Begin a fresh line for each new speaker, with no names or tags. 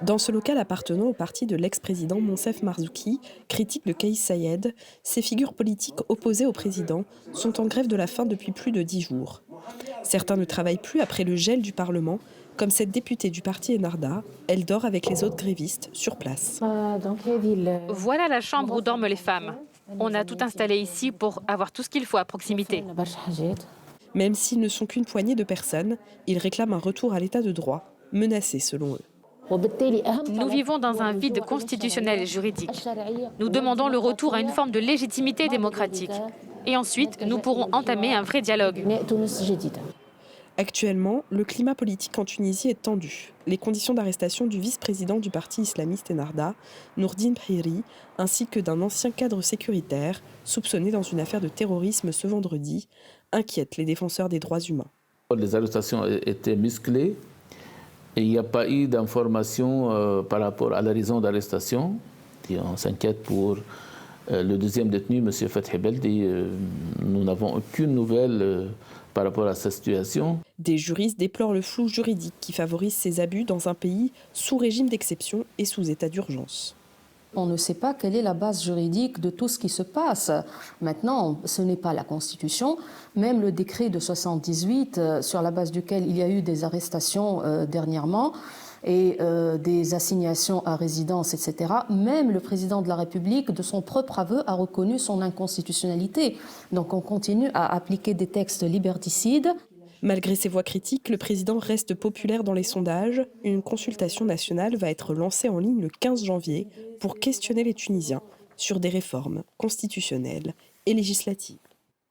Dans ce local appartenant au parti de l'ex-président Monsef Marzouki, critique de Kais Saied, ces figures politiques opposées au président sont en grève de la faim depuis plus de 10 jours. Certains ne travaillent plus après le gel du Parlement, comme cette députée du parti Enarda. Elle dort avec les autres grévistes sur place.
Voilà la chambre où dorment les femmes. On a tout installé ici pour avoir tout ce qu'il faut à proximité.
Même s'ils ne sont qu'une poignée de personnes, ils réclament un retour à l'état de droit, menacé selon eux.
Nous vivons dans un vide constitutionnel et juridique. Nous demandons le retour à une forme de légitimité démocratique. Et ensuite, nous pourrons entamer un vrai dialogue.
Actuellement, le climat politique en Tunisie est tendu. Les conditions d'arrestation du vice-président du parti islamiste Ennahda, Nourdine Bhiri, ainsi que d'un ancien cadre sécuritaire, soupçonné dans une affaire de terrorisme ce vendredi, inquiètent les défenseurs des droits humains.
Les arrestations étaient musclées et il n'y a pas eu d'informations par rapport à la raison d'arrestation. On s'inquiète pour le deuxième détenu, M. Fathi Beldi. Nous n'avons aucune nouvelle par rapport à sa situation.
Des juristes déplorent le flou juridique qui favorise ces abus dans un pays sous régime d'exception et sous état d'urgence.
On ne sait pas quelle est la base juridique de tout ce qui se passe. Maintenant, ce n'est pas la Constitution. Même le décret de 78, sur la base duquel il y a eu des arrestations dernièrement et des assignations à résidence, etc., même le président de la République, de son propre aveu, a reconnu son inconstitutionnalité. Donc on continue à appliquer des textes liberticides.
Malgré ces voix critiques, le président reste populaire dans les sondages. Une consultation nationale va être lancée en ligne le 15 janvier pour questionner les Tunisiens sur des réformes constitutionnelles et législatives.